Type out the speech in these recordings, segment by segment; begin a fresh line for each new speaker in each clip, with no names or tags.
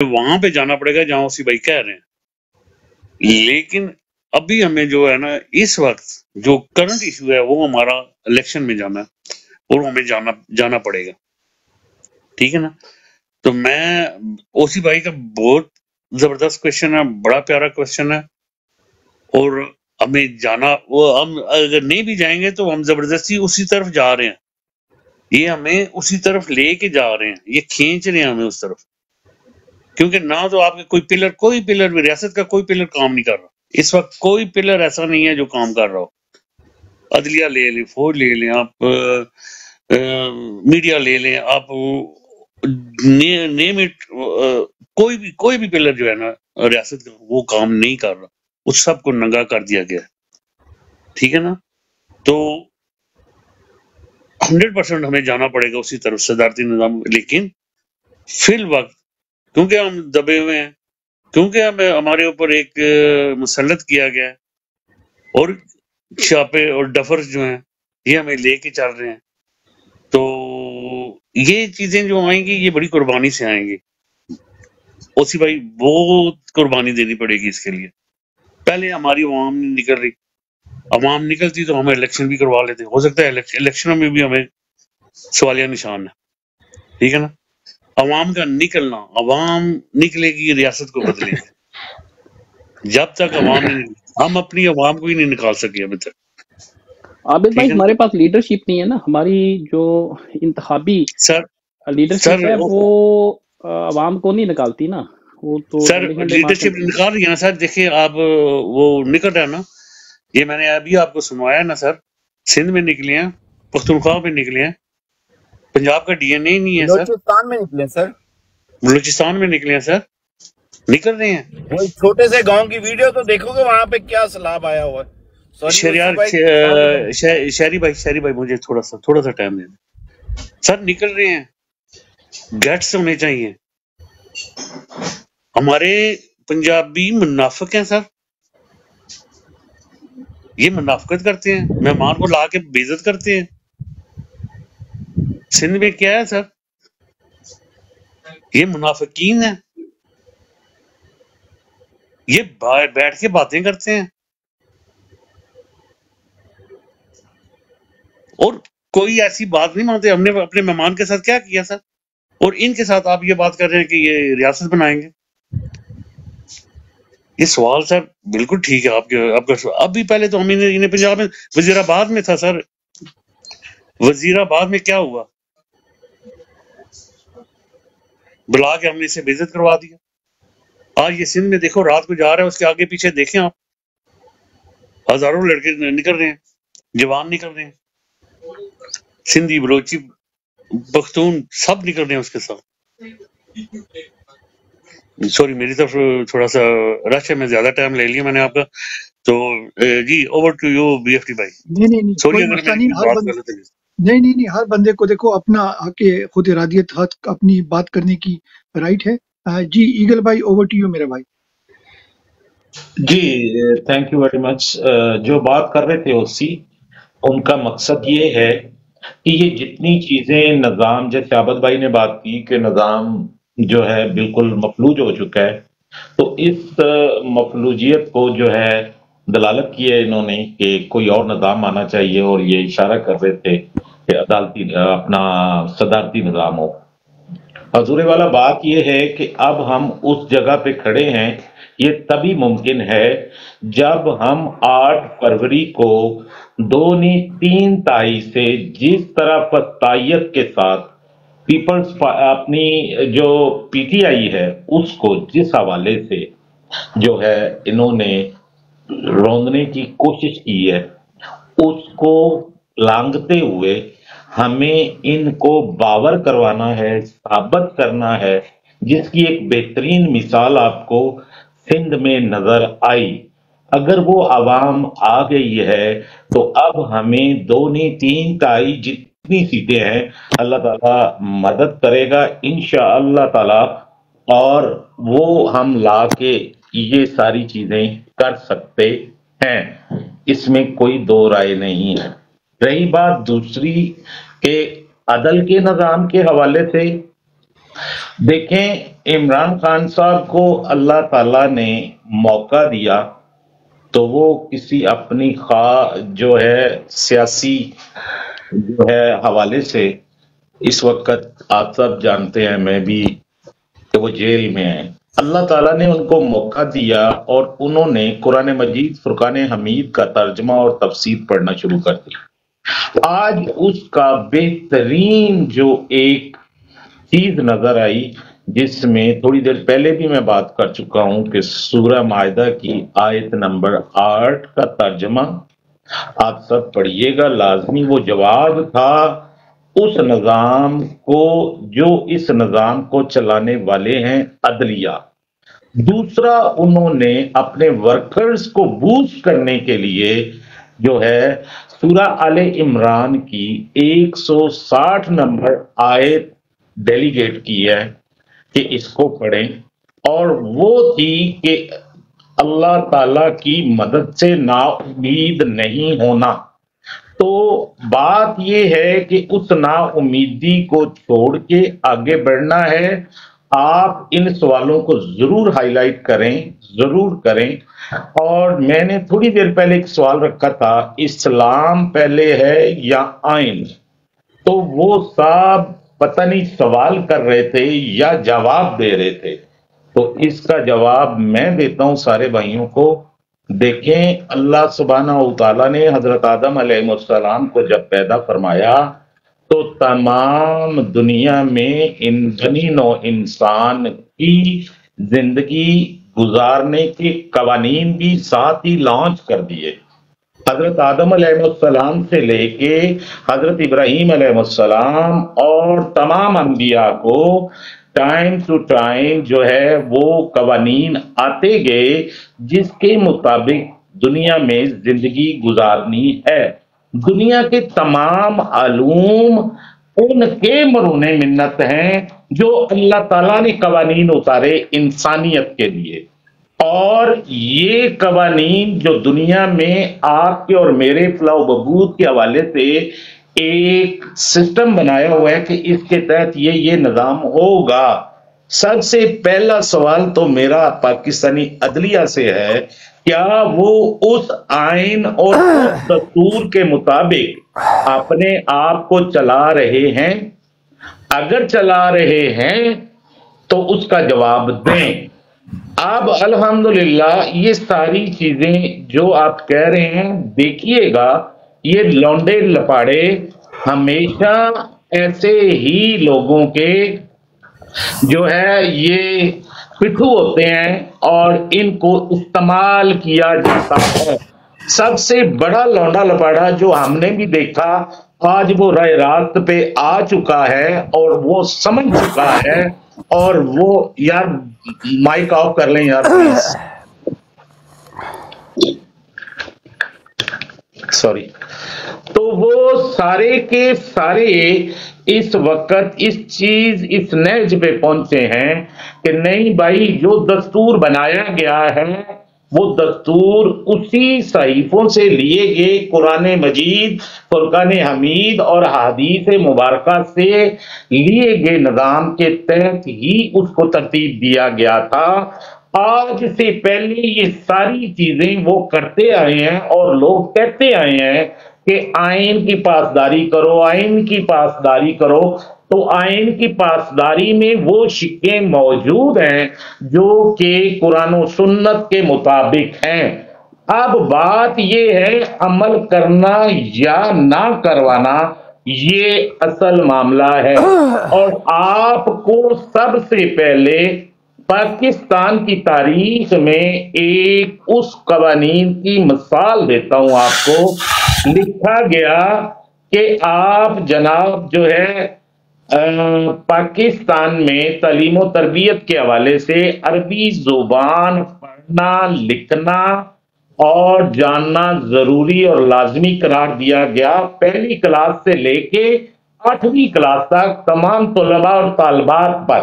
وہاں پہ جانا پڑے گا جہاں اسی بھائی کہہ رہے ہیں، لیکن ابھی ہمیں جو ہے نا اس وقت جو کرنٹ ایشو ہے وہ ہمارا الیکشن میں جانا ہے اور ہمیں جانا پڑے گا، ٹھیک ہے نا؟ تو میں اوسی بھائی کا بہت زبردست کوشچن ہے، بڑا پیارا کوشچن ہے، اور ہمیں جانا، وہ ہم اگر نہیں بھی جائیں گے تو ہم زبردستی اسی طرف جا رہے ہیں، یہ ہمیں اسی طرف لے کے جا رہے ہیں، یہ کھینچ رہے ہیں ہمیں اس طرف، کیونکہ نہ تو آپ کے کوئی پلر ریاست کا کوئی پلر کام نہیں کر رہا اس وقت، کوئی پلر ایسا نہیں ہے جو کام کر رہا ہو، عدلیہ لے لیں، فوج لے لیں آپ، میڈیا لے لیں آپ، نیم اٹ، کوئی بھی پلر جو ہے نا ریاست کا وہ کام نہیں کر رہا، اس سب کو ننگا کر دیا گیا، ٹھیک ہے نا؟ تو 100% ہمیں جانا پڑے گا اسی طرف صدارتی نظام، لیکن فی الوقت کیونکہ ہم دبے ہوئے ہیں، کیونکہ ہمارے اوپر ایک مسلط کیا گیا ہے، اور چھاپے اور ڈفرز جو ہیں یہ ہمیں لے کے چل رہے ہیں، تو یہ چیزیں جو آئیں گی یہ بڑی قربانی سے آئیں گی، اوسی بھائی بہت قربانی دینی پڑے گی اس کے لیے، پہلے ہماری عوام نہیں نکل رہی، عوام نکلتی تو ہمیں الیکشن بھی کروا لیتے، ہو سکتا ہے الیکشنوں میں بھی ہمیں سوالیہ نشان ہے، ٹھیک ہے نا؟ عوام کا نکلنا، عوام نکلے گی ریاست کو بدلے گی، جب تک عوام نہیں نکلے، ہم اپنی عوام کو ہی نہیں نکال سکے ابھی تک،
عابد بھائی
ٹھیک ہے نا؟
ہمارے پاس لیڈرشپ نہیں ہے نا، ہماری جو انتخابی
سر
لیڈرشپ ہے وہ عوام کو نہیں نکالتی نا، وہ تو
سر
ڈنڈے ہنڈے مار کے
لیڈرشپ نکال رہی ہے نا سر، دیکھیں آپ وہ نکل رہا ہے نا، یہ میں نے ابھی آپ کو سنوایا نا سر، سندھ میں نکلے ہیں، پختونخوا میں نکلے ہیں، پنجاب کا ڈی این اے نہیں ہے سر،
بلوچستان میں نکلے سر،
بلوچستان میں نکلے ہیں سر، نکل رہے ہیں،
وہ چھوٹے سے گاؤں کی ویڈیو تو دیکھو گے وہاں پہ کیا سیلاب آیا ہوا ہے. سوری
شہریار
اوسی بھائی،
شہری بھائی مجھے تھوڑا سا ٹائم دے دیں سر، نکل رہے ہیں، گٹس ہونے چاہیے، ہمارے پنجابی منافق ہیں سر، یہ منافقت کرتے ہیں، مہمان کو لا کے بے عزت کرتے ہیں، سندھ میں کیا ہے سر، یہ منافقین ہیں، یہ بیٹھ کے باتیں کرتے ہیں، اور کوئی ایسی بات نہیں مانتے، ہم نے اپنے مہمان کے ساتھ کیا کیا سر، اور ان کے ساتھ آپ یہ بات کر رہے ہیں کہ یہ ریاست بنائیں گے، یہ سوال سر بالکل ٹھیک ہے آپ کا سوال، اب بھی پہلے تو ہم انہیں پنجاب میں وزیر آباد میں تھا سر، وزیر آباد میں کیا ہوا، بلا کے ہم نے اسے بے عزت کروا دیا، آج یہ سندھ میں دیکھو رات کو جا رہا ہے، اس کے آگے پیچھے دیکھیں آپ، ہزاروں لڑکے نکل رہے ہیں، جوان نکل رہے ہیں، سندھی، بلوچی، پختون سب نکل رہے ہیں اس کے ساتھ، سوری میری طرف تھوڑا سا رش ہے، میں زیادہ ٹائم لے لیا میں نے آپ کا، تو جی over to you B F T بھائی،
نہیں
سوری
کوئی
اگر
مسئلہ
میں
نہیں،
کوئی بات غلط ہے۔
نہیں ہر بندے کو دیکھو اپنا حق خود ارادیت حق اپنی بات کرنے کی رائٹ ہے. جی ایگل بھائی اوور ٹو یو میرے بھائی.
جی تھینک یو ویری مچ. جو بات کر رہے تھے اسی ان کا مقصد یہ ہے کہ یہ جتنی چیزیں نظام، جیسے عابد بھائی نے بات کی کہ نظام جو ہے بالکل مفلوج ہو چکا ہے، تو اس مفلوجیت کو جو ہے دلالت کی ہے انہوں نے کہ کوئی اور نظام آنا چاہیے، اور یہ اشارہ کر رہے تھے کہ عدالتی اپنا صدارتی نظام ہو. حضور والا بات یہ ہے کہ اب ہم اس جگہ پہ کھڑے ہیں، یہ تبھی ممکن ہے جب ہم 8 فروری کو 2-3 سے جس طرح پستائیت کے ساتھ پیپلز اپنی جو پی ٹی آئی ہے اس کو جس حوالے سے جو ہے انہوں نے روندنے کی کوشش کی ہے، اس کو لانگتے ہوئے ہمیں ان کو باور کروانا ہے، ثابت کرنا ہے، جس کی ایک بہترین مثال آپ کو سندھ میں نظر آئی. اگر وہ عوام آ گئی ہے تو اب ہمیں 2-3 جتنی سیٹیں ہیں اللہ تعالیٰ مدد کرے گا انشاءاللہ تعالیٰ، اور وہ ہم لا کے یہ ساری چیزیں کر سکتے ہیں، اس میں کوئی دو رائے نہیں ہے. رہی بات دوسری کہ عدل کے نظام کے حوالے سے، دیکھیں عمران خان صاحب کو اللہ تعالیٰ نے موقع دیا تو وہ کسی اپنی جو ہے سیاسی جو ہے حوالے سے اس وقت آپ سب جانتے ہیں، میں بھی، کہ وہ جیل میں ہیں۔ اللہ تعالیٰ نے ان کو موقع دیا اور انہوں نے قرآن مجید فرقان حمید کا ترجمہ اور تفسیر پڑھنا شروع کر دی۔ آج اس کا بہترین جو ایک چیز نظر آئی، جس میں تھوڑی دیر پہلے بھی میں بات کر چکا ہوں کہ سورہ مائدہ کی آیت نمبر 8 کا ترجمہ آپ سب پڑھیے گا لازمی۔ وہ جواب تھا اس نظام کو جو اس نظام کو چلانے والے ہیں عدلیہ۔ دوسرا، انہوں نے اپنے ورکرز کو بوسٹ کرنے کے لیے جو ہے سورہ آل عمران کی 160 نمبر آیت ڈیلیگیٹ کی ہے کہ اس کو پڑھیں، اور وہ تھی کہ اللہ تعالی کی مدد سے نا امید نہیں ہونا۔ تو بات یہ ہے کہ اس نا امیدی کو چھوڑ کے آگے بڑھنا ہے۔ آپ ان سوالوں کو ضرور ہائی لائٹ کریں، ضرور کریں۔ اور میں نے تھوڑی دیر پہلے ایک سوال رکھا تھا، اسلام پہلے ہے یا آئین؟ تو وہ صاحب پتہ نہیں سوال کر رہے تھے یا جواب دے رہے تھے، تو اس کا جواب میں دیتا ہوں سارے بھائیوں کو۔ دیکھیں، اللہ سبحانہ و تعالیٰ نے حضرت آدم علیہ السلام کو جب پیدا فرمایا تو تمام دنیا میں بنی نوع انسان کی زندگی گزارنے کے قوانین بھی ساتھ ہی لانچ کر دیے۔ حضرت آدم علیہ السلام سے لے کے حضرت ابراہیم علیہ السلام اور تمام انبیاء کو ٹائم ٹو ٹائم جو ہے وہ قوانین آتے گئے جس کے مطابق دنیا میں زندگی گزارنی ہے۔ دنیا کے تمام علوم ان کے مرہون منت ہیں جو اللہ تعالیٰ نے قوانین اتارے انسانیت کے لیے، اور یہ قوانین جو دنیا میں آپ کے اور میرے فلاح و بہبود کے حوالے سے ایک سسٹم بنایا ہوا ہے کہ اس کے تحت یہ نظام ہوگا۔ سب سے پہلا سوال تو میرا پاکستانی عدلیہ سے ہے، کیا وہ اس آئین اور اس دستور کے مطابق اپنے آپ کو چلا رہے ہیں؟ اگر چلا رہے ہیں تو اس کا جواب دیں۔ اب الحمدللہ یہ ساری چیزیں جو آپ کہہ رہے ہیں، دیکھیے گا یہ لونڈے لپاڑے ہمیشہ ایسے ہی لوگوں کے جو ہے یہ پٹھو ہوتے ہیں اور ان کو استعمال کیا جاتا ہے۔ سب سے بڑا لونڈا لپاڑا جو ہم نے بھی دیکھا، آج وہ راہ راست پہ آ چکا ہے اور وہ سمجھ چکا ہے، اور وہ یار مائک آف کر لیں یار پلیز، سوری۔ تو وہ سارے کے سارے اس وقت اس نہج پہ پہنچے ہیں کہ نہیں بھائی، جو دستور بنایا گیا ہے وہ دستور اسی صحیفوں سے لیے گئے، قرآن مجید، فرقان حمید اور احادیث مبارکہ سے لیے گئے نظام کے تحت ہی اس کو ترتیب دیا گیا تھا۔ آج سے پہلے یہ ساری چیزیں وہ کرتے آئے ہیں اور لوگ کہتے آئے ہیں کہ آئین کی پاسداری کرو، آئین کی پاسداری کرو۔ تو آئین کی پاسداری میں وہ شقیں موجود ہیں جو کہ قرآن و سنت کے مطابق ہیں۔ اب بات یہ ہے عمل کرنا یا نہ کروانا، یہ اصل معاملہ ہے۔ اور آپ کو سب سے پہلے پاکستان کی تاریخ میں ایک اس قوانین کی مثال دیتا ہوں آپ کو۔ لکھا گیا کہ آپ جناب جو ہے پاکستان میں تعلیم و تربیت کے حوالے سے عربی زبان پڑھنا، لکھنا اور جاننا ضروری اور لازمی قرار دیا گیا، پہلی کلاس سے لے کے 8ویں کلاس تک تمام طلباء اور طالبات پر۔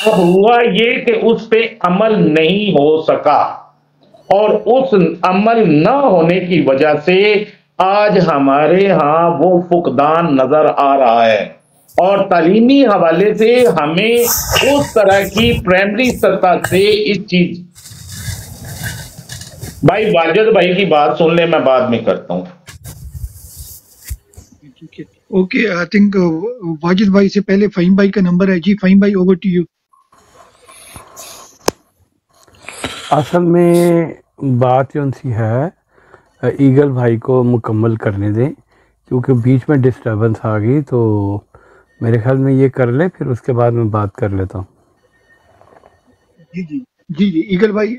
اب ہوا یہ کہ اس پہ عمل نہیں ہو سکا، اور اس عمل نہ ہونے کی وجہ سے آج ہمارے ہاں وہ فقدان نظر آ رہا ہے۔ اور تعلیمی حوالے سے ہمیں اس طرح کی پرائمری سطح سے اس چیز بھائی واجد بھائی کی بات سن لے، میں بعد میں کرتا ہوں.
ٹھیک ہے اوکے آئی تھنک واجد بھائی سے پہلے فہیم بھائی کا نمبر ہے. جی فہیم بھائی اوور ٹو یو.
اصل میں بات جو سی ہے ایگل بھائی کو مکمل کرنے دیں، کیونکہ بیچ میں ڈسٹربنس آ گئی، تو میرے خیال میں یہ کر لے، پھر اس کے بعد میں بات کر لیتا ہوں.
جی جی جی جی ایگل بھائی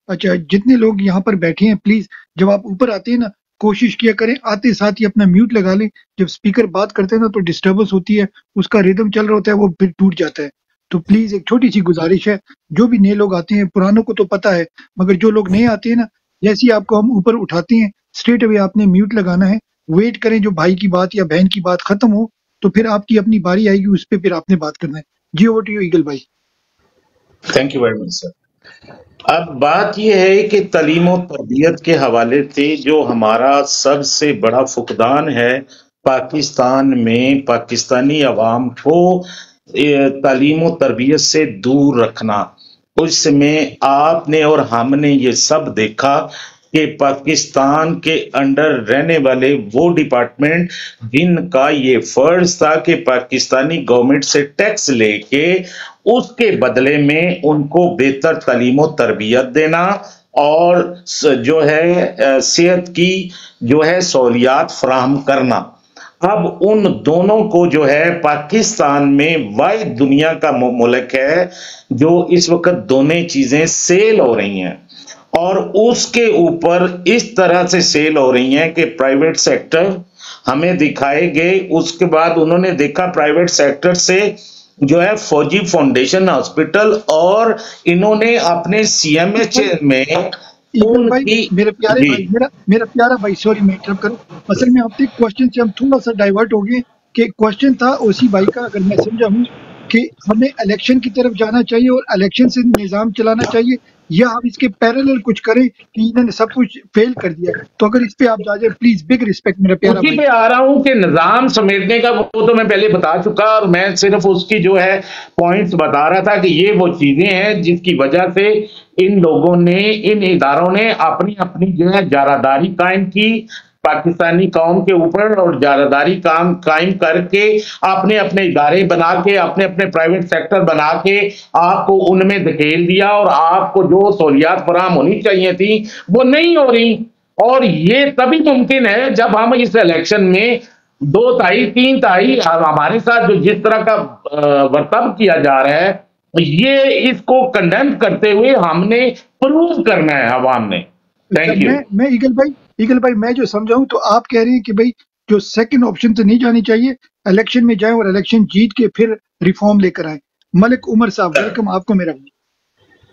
اچھا جتنے لوگ یہاں پر بیٹھے ہیں پلیز جب آپ اوپر آتے ہیں نا کوشش کیا کریں آتے ساتھ ہی اپنا میوٹ لگا لیں. جب اسپیکر بات کرتے ہیں نا تو ڈسٹربنس ہوتی ہے، اس کا ریدم چل رہا ہوتا ہے وہ پھر ٹوٹ جاتا ہے. تو پلیز ایک چھوٹی سی گزارش ہے، جو بھی نئے لوگ آتے ہیں، پرانوں کو تو پتہ ہے مگر جو لوگ نئے آتے ہیں نا جیسے ہی آپ کو ہم اوپر اٹھاتے ہیں اسٹریٹ اوے آپ نے میوٹ لگانا ہے. ویٹ کریں جو بھائی کی بات یا بہن کی بات ختم ہو تو پھر آپ کی اپنی باری آئے گی، اس پہ پھر آپ نے بات کرنا ہے. جی اوور ٹو یو ایگل بھائی.
تھینک یو ویری مچ سر. اب بات یہ ہے کہ تعلیم و تربیت کے حوالے سے جو ہمارا سب سے بڑا فقدان ہے پاکستان میں، پاکستانی عوام کو تعلیم و تربیت سے دور رکھنا. اس میں آپ نے اور ہم نے یہ سب دیکھا کہ پاکستان کے انڈر رہنے والے وہ ڈپارٹمنٹ جن کا یہ فرض تھا کہ پاکستانی گورنمنٹ سے ٹیکس لے کے اس کے بدلے میں ان کو بہتر تعلیم و تربیت دینا اور جو ہے صحت کی جو ہے سہولیات فراہم کرنا. اب ان دونوں کو جو ہے پاکستان میں واحد دنیا کا ملک ہے جو اس وقت دونوں چیزیں سیل ہو رہی ہیں، اور اس کے اوپر اس طرح سے سیل ہو رہی ہیں کہ پرائیویٹ سیکٹر ہمیں دکھائے گئے. اس کے بعد انہوں نے دیکھا پرائیویٹ سیکٹر سے جو ہے فوجی فاؤنڈیشن ہاسپٹل، اور انہوں نے اپنے سی ایم ایچ میں
ایگل بھائی میرے پیارے بھائی میرا پیارا بھائی سوری میں انٹرپٹ کروں. اصل میں آپ کے کوشچن سے ہم تھوڑا سا ڈائیورٹ ہو گئے کہ کوشچن تھا اوسی بھائی کا، اگر میں سمجھا ہوں کہ ہمیں الیکشن کی طرف جانا چاہیے اور الیکشن سے نظام چلانا چاہیے، یا ہم اس کے پیرالل کچھ کریں کہ انہوں نے سب کچھ فیل کر دیا. تو اگر اس پہ آپ جا جائیں پلیز، بگ ریسپیکٹ میرا پیارا
اسی
بھائی.
پہ آ رہا ہوں کہ نظام سمیٹنے کا وہ تو میں پہلے بتا چکا، اور میں صرف اس کی جو ہے پوائنٹس بتا رہا تھا کہ یہ وہ چیزیں ہیں جس کی وجہ سے ان لوگوں نے، ان اداروں نے اپنی اپنی جو ہے جارحداری قائم کی پاکستانی قوم کے اوپر، اور جارحداری قائم کر کے اپنے اپنے ادارے بنا کے، اپنے اپنے پرائیویٹ سیکٹر بنا کے آپ کو ان میں دھکیل دیا، اور آپ کو جو سہولیات فراہم ہونی چاہیے تھی وہ نہیں ہو رہی. اور یہ تبھی ممکن ہے جب ہم اس الیکشن میں 2/3 ہمارے ساتھ جو جس طرح کا ورتاؤ کیا جا رہا ہے، یہ اس کو کنڈیم کرتے ہوئے ہم نے پروو کرنا ہے عوام نے. Thank you.
میں ایگل بھائی میں جو سمجھا ہوں تو آپ کہہ رہے ہیں کہ بھائی جو سیکنڈ آپشن سے نہیں جانی چاہیے، الیکشن میں جائیں اور الیکشن جیت کے پھر ریفارم لے کر آئیں. ملک عمر صاحب ویلکم آپ کو میرا.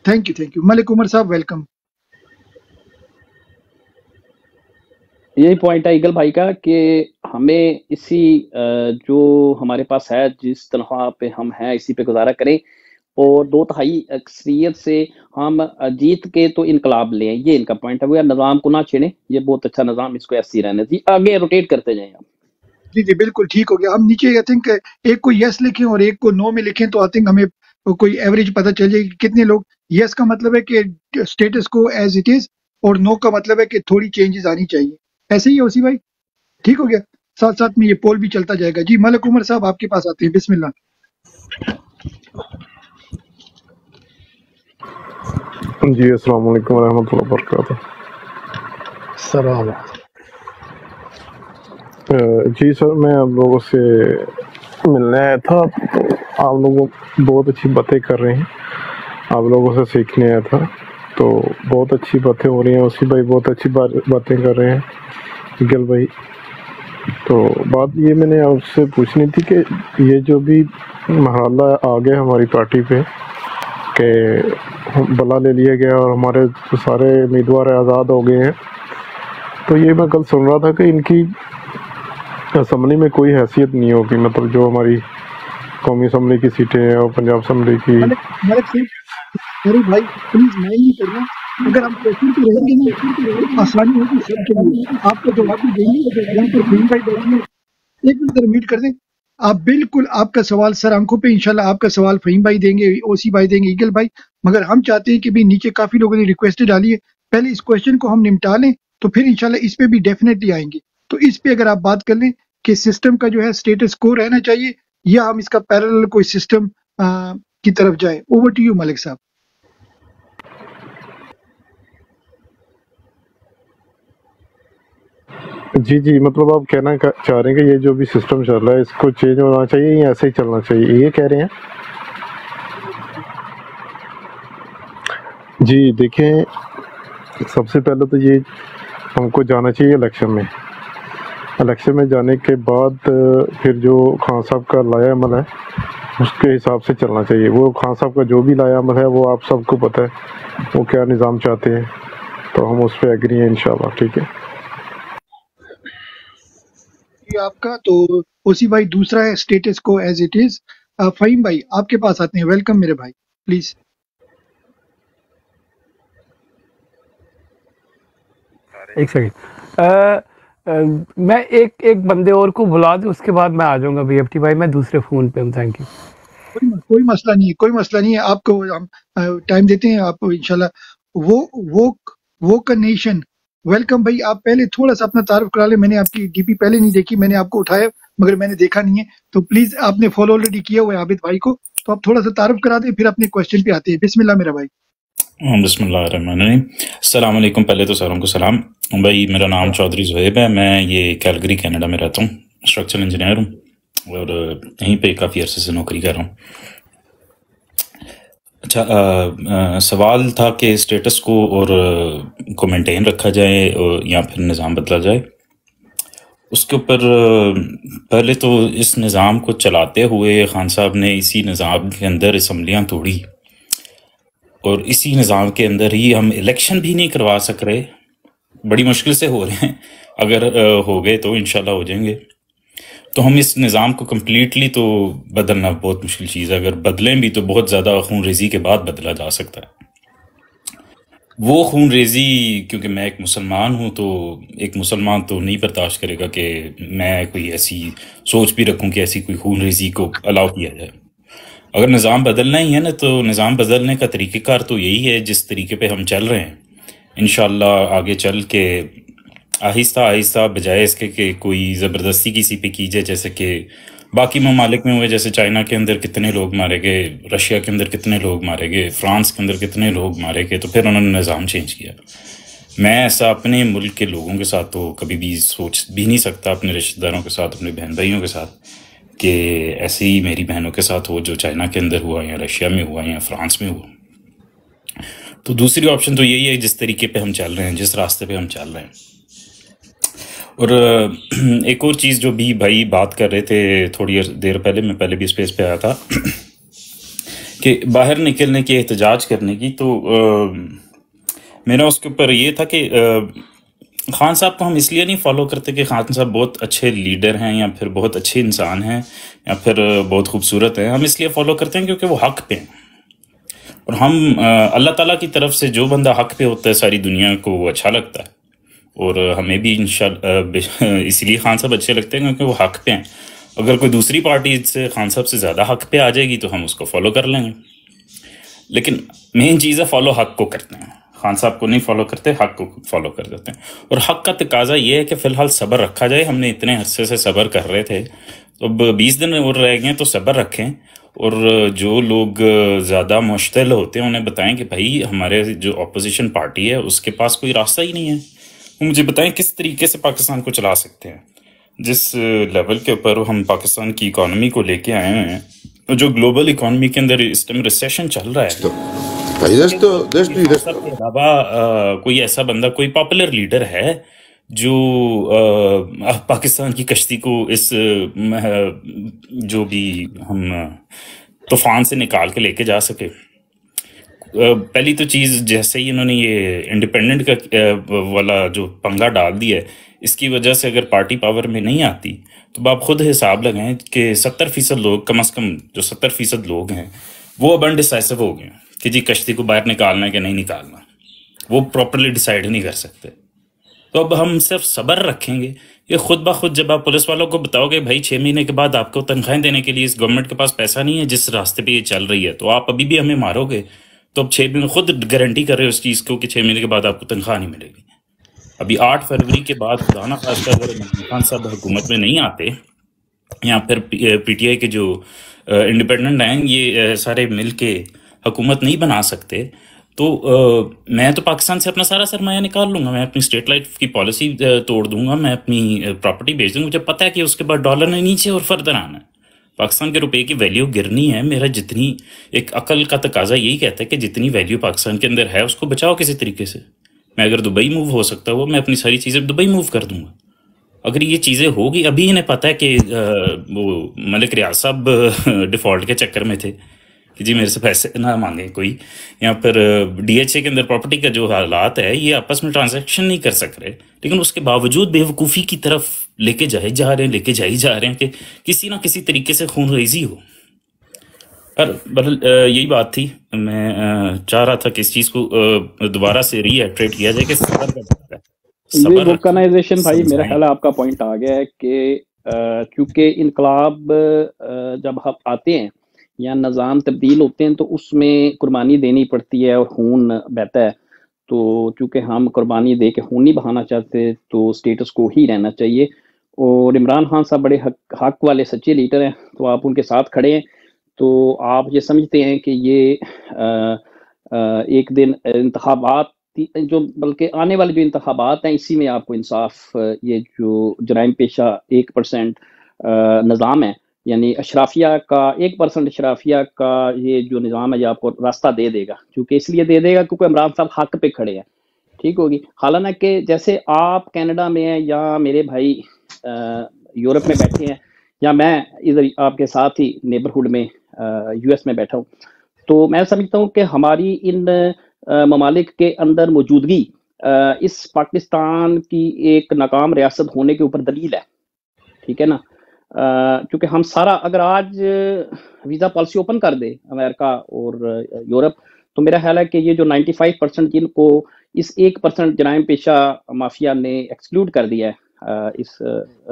تھینک یو ملک عمر صاحب ویلکم.
یہی پوائنٹ ہے ایگل بھائی کا کہ ہمیں اسی جو ہمارے پاس ہے جس تنخواہ پہ ہم ہیں اسی پہ گزارا کریں، اور 2/3 اکثریت سے ہم جیت کے تو انقلاب لیں. یہ ان کا پوائنٹ ہے. وہ نظام کو نہ چھیڑیں، یہ بہت اچھا نظام، اس کو ایسے ہی رہنے دیجیے، آگے روٹیٹ کرتے جائیں آپ.
جی بالکل ٹھیک ہو گیا. ہم نیچے آئی تھنک ایک کو یس لکھیں اور ایک کو نو میں لکھیں تو آئی تھنک ہمیں کوئی ایوریج پتہ چل جائے گی کتنے لوگ. یس کا مطلب ہے کہ اسٹیٹس کو ایز اٹ از، اور نو کا مطلب ہے کہ تھوڑی چینجز آنی چاہیے. ایسے ہی اوسی بھائی ٹھیک ہو گیا. ساتھ ساتھ میں یہ پول بھی چلتا جائے گا. جی ملک عمر صاحب آپ کے پاس آتے ہیں، بسم اللہ.
جی السلام علیکم ورحمۃ اللہ وبرکاتہ.
السلام.
جی سر میں آپ لوگوں سے ملنے آیا تھا. آپ لوگ بہت اچھی باتیں کر رہے ہیں، آپ لوگوں سے سیکھنے آیا تھا، تو بہت اچھی باتیں ہو رہی ہیں. اسی بھائی بہت اچھی باتیں کر رہے ہیں ایگل بھائی. تو بات یہ میں نے آپ سے پوچھنی تھی کہ یہ جو بھی مرحلہ آ گیا ہماری پارٹی پہ کہ بلا لے لیا گیا اور ہمارے سارے امیدوار آزاد ہو گئے ہیں، تو یہ میں کل سن رہا تھا کہ ان کی اسمبلی میں کوئی حیثیت نہیں ہوگی، مطلب جو ہماری قومی اسمبلی کی سیٹیں ہیں اور پنجاب اسمبلی کی.
ملک صاحب میرے بھائی پلیز میں نہیں کر رہا. اگر ہم کوشچن پہ رہیں گے نا آسانی ہوگی سب کے لیے. آپ کو جواب بھی دیں گے. یہاں پر فہیم بھائی بیٹھے ہیں، ایک منٹ میٹ کر دیں. آپ بالکل آپ کا سوال سر آنکھوں پہ، انشاءاللہ آپ کا سوال فہیم بھائی دیں گے، اوسی بھائی دیں گے، ایگل بھائی، مگر ہم چاہتے ہیں کہ بھی نیچے کافی لوگوں نے ریکویسٹ ڈالی ہے، پہلے اس کویشچن کو ہم نمٹا لیں تو پھر انشاءاللہ اس پہ بھی ڈیفینیٹلی آئیں گے. تو اس پہ اگر آپ بات کر لیں کہ سسٹم کا جو ہے سٹیٹس کو رہنا چاہیے یا ہم اس کا پیرلل کوئی سسٹم کی طرف جائیں. اوور ٹو یو ملک صاحب.
جی جی، مطلب آپ کہنا چاہ رہے ہیں کہ یہ جو بھی سسٹم چل رہا ہے اس کو چینج ہونا چاہیے یا ایسے ہی چلنا چاہیے، یہ کہہ رہے ہیں؟ جی دیکھیں، سب سے پہلے تو یہ ہم کو جانا چاہیے الیکشن میں جانے کے بعد پھر جو خان صاحب کا لایا عمل ہے اس کے حساب سے چلنا چاہیے. وہ خان صاحب کا جو بھی لایا عمل ہے وہ آپ سب کو پتہ ہے وہ کیا نظام چاہتے ہیں، تو ہم اس پہ ایگری ہیں انشاءاللہ. ٹھیک ہے
آپ کا تو اوسی بھائی دوسرا ہے سٹیٹس کو ایز اٹ از. فہیم بھائی آپ کے پاس آتے ہیں. ویلکم میرے بھائی، پلیز.
ایک سیکنڈ، میں ایک بندے اور کو بلا دوں، اس کے بعد میں آ جاؤں گا. بی ایف ٹی بھائی میں دوسرے فون پہ ہوں. Thank you.
کوئی مسئلہ نہیں ہے، کوئی مسئلہ نہیں ہے. آپ کو ہم ٹائم دیتے ہیں. آپ انشاءاللہ وہ کا نیشن. ویلکم بھائی. آپ پہلے تھوڑا سا اپنا تعارف کرا لیں. میں نے آپ کی ڈی پی پہلے نہیں دیکھی، میں نے آپ کو اٹھایا مگر میں نے دیکھا نہیں ہے، تو پلیز آپ نے فالو آلریڈی کیا ہوا ہے عابد بھائی کو، تو آپ تھوڑا سا تعارف کرا دیں پھر اپنے کویشچن پہ آتے ہیں. بسم اللہ میرا بھائی.
بسم اللہ الرحمن الرحیم. السلام علیکم. پہلے تو ساروں کو سلام. بھائی میرا نام چودھری زہیب ہے، میں یہ کیلگری کینیڈا میں رہتا ہوں، اسٹرکچرل انجینئر ہوں اور یہیں پہ کافی عرصے سے نوکری کر رہا ہوں. اچھا، سوال تھا کہ اسٹیٹس کو مینٹین رکھا جائے یا پھر نظام بدلا جائے. اس کے اوپر پہلے تو اس نظام کو چلاتے ہوئے خان صاحب نے اسی نظام کے اندر اسمبلیاں توڑی اور اسی نظام کے اندر ہی ہم الیکشن بھی نہیں کروا سک رہے. بڑی مشکل سے ہو رہے ہیں، اگر ہو گئے تو انشاءاللہ ہو جائیں گے. تو ہم اس نظام کو کمپلیٹلی تو بدلنا بہت مشکل چیز ہے. اگر بدلیں بھی تو بہت زیادہ خون ریزی کے بعد بدلا جا سکتا ہے. وہ خون ریزی، کیونکہ میں ایک مسلمان ہوں تو ایک مسلمان تو نہیں برداشت کرے گا کہ میں کوئی ایسی سوچ بھی رکھوں کہ ایسی کوئی خون ریزی کو الاؤ کیا جائے. اگر نظام بدلنا ہی ہے نا تو نظام بدلنے کا طریقہ کار تو یہی ہے جس طریقے پہ ہم چل رہے ہیں. انشاءاللہ آگے چل کے آہستہ آہستہ، بجائے اس کے کہ کوئی زبردستی کسی پہ کی جائے جیسے کہ باقی ممالک میں ہوئے، جیسے چائنا کے اندر کتنے لوگ مارے گئے، رشیا کے اندر کتنے لوگ مارے گئے، فرانس کے اندر کتنے لوگ مارے گئے، تو پھر انہوں نے نظام چینج کیا. میں ایسا اپنے ملک کے لوگوں کے ساتھ تو کبھی بھی سوچ بھی نہیں سکتا، اپنے رشتہ داروں کے ساتھ، اپنے بہن بھائیوں کے ساتھ، کہ ایسے ہی میری بہنوں کے ساتھ ہو جو چائنا کے اندر ہوا یا رشیا میں ہوا یا فرانس میں ہوا. تو دوسری آپشن تو یہی ہے جس طریقے پہ ہم چل رہے ہیں، جس راستے پہ ہم چل رہے ہیں. اور ایک اور چیز جو بھی بھائی بات کر رہے تھے تھوڑی دیر پہلے، میں پہلے بھی اسپیس پہ آیا تھا کہ باہر نکلنے کی، احتجاج کرنے کی، تو میرا اس کے اوپر یہ تھا کہ خان صاحب کو ہم اس لیے نہیں فالو کرتے کہ خان صاحب بہت اچھے لیڈر ہیں یا پھر بہت اچھے انسان ہیں یا پھر بہت خوبصورت ہیں. ہم اس لیے فالو کرتے ہیں کیونکہ وہ حق پہ ہیں، اور ہم اللہ تعالیٰ کی طرف سے جو بندہ حق پہ ہوتا ہے ساری دنیا کو وہ اچھا لگتا ہے، اور ہمیں بھی اسی لیے خان صاحب اچھے لگتے ہیں کیونکہ وہ حق پہ ہیں. اگر کوئی دوسری پارٹی سے خان صاحب سے زیادہ حق پہ آ جائے گی تو ہم اس کو فالو کر لیں گے. لیکن مین چیز ہے فالو حق کو کرتے ہیں. خان صاحب کو نہیں فالو کرتے، حق کو فالو کر دیتے ہیں. اور حق کا تقاضا یہ ہے کہ فی الحال صبر رکھا جائے. ہم نے اتنے عرصے سے صبر کر رہے تھے، تو اب 20 دن اور رہ گئے تو صبر رکھیں. اور جو لوگ زیادہ مشتعل ہوتے ہیں انہیں بتائیں کہ بھائی ہمارے جو اپوزیشن پارٹی ہے اس کے پاس کوئی راستہ ہی نہیں ہے. وہ مجھے بتائیں کس طریقے سے پاکستان کو چلا سکتے ہیں. جس لیول کے اوپر ہم پاکستان کی اکانومی کو لے کے آئے ہیں، جو گلوبل اکانومی کے اندر اس ٹائم ریسیشن چل رہا ہے، کے علاوہ کوئی ایسا بندہ، کوئی پاپولر لیڈر ہے جو پاکستان کی کشتی کو اس جو بھی ہم طوفان سے نکال کے لے کے جا سکے؟ پہلی تو چیز، جیسے ہی انہوں نے یہ انڈیپینڈنٹ کا والا جو پنگا ڈال دیا ہے، اس کی وجہ سے اگر پارٹی پاور میں نہیں آتی تو آپ خود حساب لگائیں کہ 70% لوگ، کم از کم جو 70% لوگ ہیں وہ اب انڈیسائسو ہو گئے کہ جی کشتی کو باہر نکالنا ہے کہ نہیں نکالنا. وہ پراپرلی ڈیسائیڈ نہیں کر سکتے. تو اب ہم صرف صبر رکھیں گے؟ یہ خود بخود جب آپ پولیس والوں کو بتاؤ گے بھائی 6 مہینے کے بعد آپ کو تنخواہیں دینے کے لیے اس گورنمنٹ کے پاس پیسہ نہیں ہے جس راستے پہ یہ چل رہی ہے، تو آپ ابھی بھی ہمیں مارو گے، تو اب 6 مہینے خود گارنٹی کر رہے ہو اس چیز کو کہ 6 مہینے کے بعد آپ کو تنخواہ نہیں ملے گی۔ ابھی 8 فروری کے بعد خدا نہ خواستہ اگر عمران خان صاحب حکومت میں نہیں آتے یا پھر پی ٹی آئی کے جو انڈیپینڈنٹ ہیں یہ سارے مل کے حکومت نہیں بنا سکتے، تو میں تو پاکستان سے اپنا سارا سرمایہ نکال لوں گا، میں اپنی اسٹریٹ لائٹ کی پالیسی توڑ دوں گا، میں اپنی پراپرٹی بیچ دوں گا، مجھے پتہ ہے کہ اس کے بعد ڈالر نے نیچے اور فردر آنا ہے، پاکستان کے روپے کی ویلیو گرنی ہے۔ میرا جتنی ایک عقل کا تقاضا یہی کہتا ہے کہ جتنی ویلیو پاکستان کے اندر ہے اس کو بچاؤ کسی طریقے سے۔ میں اگر دبئی موو ہو سکتا ہوں میں اپنی ساری چیزیں دبئی موو کر دوں گا۔ اگر یہ چیزیں ہوگی، ابھی انہیں پتہ ہے کہ وہ ملک ریاض صاحب ڈیفالٹ کے چکر میں تھے کہ جی میرے سے پیسے نہ مانگیں کوئی، یا پھر ڈی ایچ اے کے اندر پراپرٹی کا جو حالات ہے یہ آپس میں ٹرانزیکشن نہیں کر سک رہے، لیکن اس کے باوجود بے وقوفی کی طرف لے کے جائے جا رہے ہیں کہ کسی نہ کسی طریقے سے خون ریزی ہو۔ پر یہی بات تھی، میں چاہ رہا تھا کہ اس چیز کو دوبارہ سے ری ایٹریٹ کیا جائے کہ صبر کا بات ہے، صبر
وولکانائزیشن بھائی میرا
سمجھائیں۔
خیال ہے آپ کا پوائنٹ آ گیا ہے کہ کیونکہ انقلاب جب ہم آتے ہیں یا نظام تبدیل ہوتے ہیں تو اس میں قربانی دینی پڑتی ہے اور خون بہتا ہے، تو چونکہ ہم قربانی دے کے خون نہیں بہانا چاہتے تو اسٹیٹس کو ہی رہنا چاہیے، اور عمران خان صاحب بڑے حق والے سچے لیڈر ہیں، تو آپ ان کے ساتھ کھڑے ہیں، تو آپ یہ سمجھتے ہیں کہ یہ ایک دن انتخابات جو بلکہ آنے والے جو انتخابات ہیں اسی میں آپ کو انصاف، یہ جو جرائم پیشہ 1% نظام ہے، یعنی اشرافیہ کا 1% اشرافیہ کا یہ جو نظام ہے یہ آپ کو راستہ دے دے گا، کیونکہ اس لیے دے دے گا کیونکہ عمران صاحب حق پہ کھڑے ہیں، ٹھیک ہوگی۔ حالانکہ جیسے آپ کینیڈا میں ہیں یا میرے بھائی یورپ میں بیٹھے ہیں یا میں ادھر آپ کے ساتھ ہی نیبرہڈ میں یو ایس میں بیٹھا ہوں، تو میں سمجھتا ہوں کہ ہماری ان ممالک کے اندر موجودگی اس پاکستان کی ایک ناکام ریاست ہونے کے اوپر دلیل ہے، ٹھیک ہے نا، کیونکہ ہم سارا اگر آج ویزا پالیسی اوپن کر دے امریکہ اور یورپ تو میرا خیال ہے کہ یہ جو 95% جن کو اس 1% جرائم پیشہ مافیا نے ایکسکلوڈ کر دیا ہے اس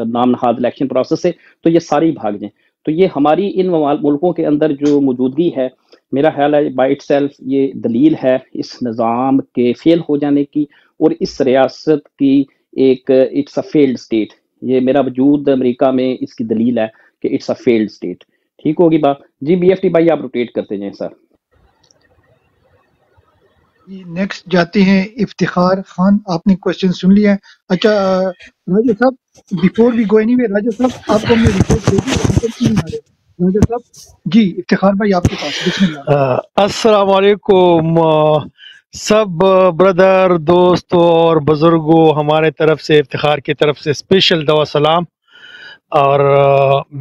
نام نہاد الیکشن پروسیس سے، تو یہ سارے ہی بھاگ جائیں، تو یہ ہماری ان ملکوں کے اندر جو موجودگی ہے میرا خیال ہے بائی اٹ سیلف یہ دلیل ہے اس نظام کے فیل ہو جانے کی، اور اس ریاست کی ایک اٹس اے فیلڈ اسٹیٹ، یہ میرا وجود امریکہ میں اس کی دلیل ہے کہ اٹس اے فیلڈ اسٹیٹ، ٹھیک ہوگی بات جی۔ بی ایف ٹی بھائی آپ روٹیٹ کرتے جائیں سر۔
نیکسٹ جاتے ہیں افتخار خان، آپ نے کوشچن سن لیا ہے۔ اچھا راجہ صاحب، before we go any way, راجہ صاحب آپ کو ہم نے رپورٹ دے دی، راجہ صاحب جی افتخار بھائی آپ کے پاس، بسم اللہ۔
السلام علیکم سب بردر دوستوں اور بزرگوں، ہمارے طرف سے افتخار کی طرف سے اسپیشل دعا سلام، اور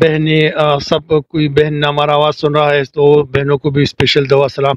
بہنیں سب کوئی بہن ہمارا آواز سن رہا ہے تو بہنوں کو بھی اسپیشل دعا سلام۔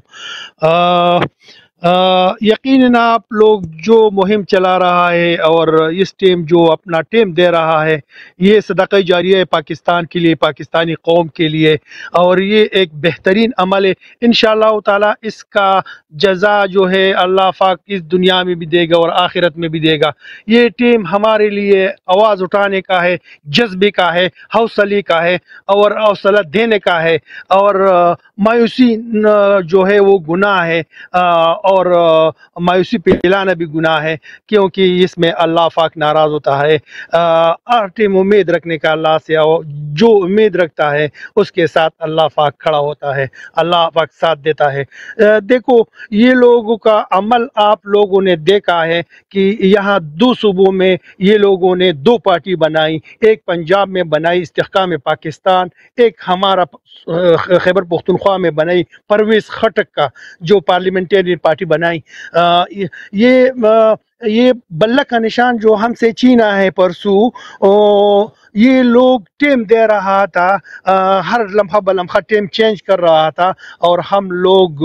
یقیناً آپ لوگ جو مہم چلا رہا ہے اور اس ٹیم جو اپنا ٹیم دے رہا ہے یہ صدقہ جاریہ ہے پاکستان کے لیے، پاکستانی قوم کے لیے، اور یہ ایک بہترین عمل ہے۔ انشاءاللہ تعالی اس کا جزا جو ہے اللہ پاک اس دنیا میں بھی دے گا اور آخرت میں بھی دے گا۔ یہ ٹیم ہمارے لیے آواز اٹھانے کا ہے، جذبے کا ہے، حوصلے کا ہے اور حوصلہ دینے کا ہے، اور مایوسی جو ہے وہ گناہ ہے، اور مایوسی پلانا بھی گناہ ہے، کیونکہ اس میں اللہ پاک ناراض ہوتا ہے۔ ہر ٹیم امید رکھنے کا اللہ سے، جو امید رکھتا ہے اس کے ساتھ اللہ پاک کھڑا ہوتا ہے، اللہ پاک ساتھ دیتا ہے۔ دیکھو یہ لوگوں کا عمل آپ لوگوں نے دیکھا ہے کہ یہاں 2 صوبوں میں یہ لوگوں نے 2 پارٹی بنائی، ایک پنجاب میں بنائی استحکام پاکستان، ایک ہمارا خیبر پختونخوا میں بنائی پرویز خٹک کا جو پارلیمنٹری پارٹی بنائی۔ یہ بلہ کا نشان جو ہم سے چھینا ہے پرسوں، یہ لوگ ٹیم دے رہا تھا، ہر لمحہ بلمحہ ٹیم چینج کر رہا تھا، اور ہم لوگ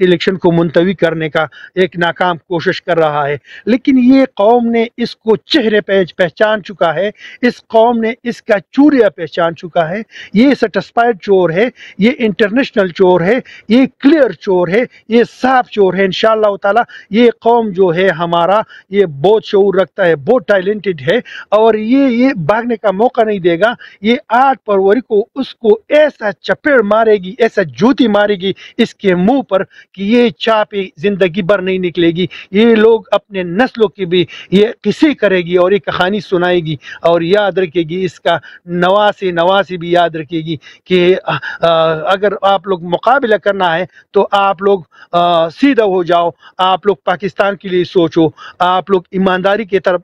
الیکشن کو منتوی کرنے کا ایک ناکام کوشش کر رہا ہے، لیکن یہ قوم نے اس کو چہرے پہ پہچان چکا ہے، اس قوم نے اس کا چوریا پہچان چکا ہے۔ یہ سیٹسفائڈ چور ہے، یہ انٹرنیشنل چور ہے، یہ کلیئر چور ہے، یہ صاف چور ہے۔ انشاءاللہ تعالی یہ قوم جو ہے ہمارا، یہ بہت شعور رکھتا ہے، بہت ٹیلنٹڈ ہے، اور یہ بھاگنے کا موقع نہیں دے گا۔ یہ 8 فروری کو اس کو ایسا چپیڑ مارے گی، ایسا جوتی مارے گی اس کے منہ پر کہ یہ چاپی زندگی بھر نہیں نکلے گی۔ یہ لوگ اپنے نسلوں کی بھی یہ قصے کرے گی اور یہ کہانی سنائے گی، اور یاد رکھے گی، اس کا نواسی بھی یاد رکھے گی کہ اگر آپ لوگ مقابلہ کرنا ہے تو آپ لوگ سیدھا ہو جاؤ، آپ لوگ پاکستان کے لیے سوچو، آپ لوگ ایمانداری کی طرف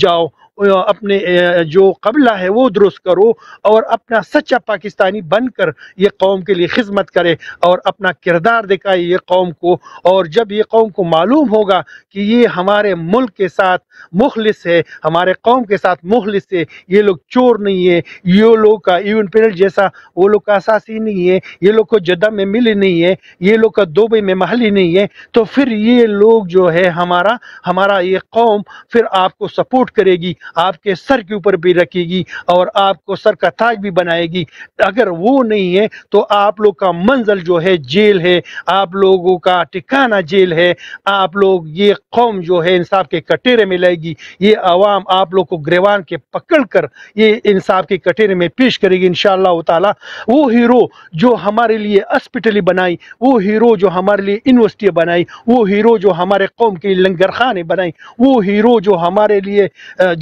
جاؤ، اپنے جو قبلہ ہے وہ درست کرو، اور اپنا سچا پاکستانی بن کر یہ قوم کے لیے خدمت کرے اور اپنا کردار دکھائے یہ قوم کو۔ اور جب یہ قوم کو معلوم ہوگا کہ یہ ہمارے ملک کے ساتھ مخلص ہے، ہمارے قوم کے ساتھ مخلص ہے، یہ لوگ چور نہیں ہے، یہ لوگ کا ایون پینل جیسا وہ لوگ کا اساسی نہیں ہے، یہ لوگ کو جدہ میں ملی نہیں ہے، یہ لوگ کا دبئی میں محلی نہیں ہے، تو پھر یہ لوگ جو ہے ہمارا یہ قوم پھر آپ کو سپورٹ کرے گی، آپ کے سر کے اوپر بھی رکھے گی اور آپ کو سر کا تاج بھی بنائے گی۔ اگر وہ نہیں ہے تو آپ لوگ کا منزل جو ہے جیل ہے، آپ لوگوں کا ٹھکانہ جیل ہے، آپ لوگ یہ قوم جو ہے انصاف کے کٹہرے میں لائے گی، یہ عوام آپ لوگ کو گریوان کے پکڑ کر یہ انصاف کے کٹہرے میں پیش کرے گی انشاءاللہ تعالی۔ وہ ہیرو جو ہمارے لیے ہاسپٹل بنائی، وہ ہیرو جو ہمارے لیے یونیورسٹی بنائی، وہ ہیرو جو ہمارے قوم کے لیے لنگر خانے بنائی، وہ ہیرو جو ہمارے لیے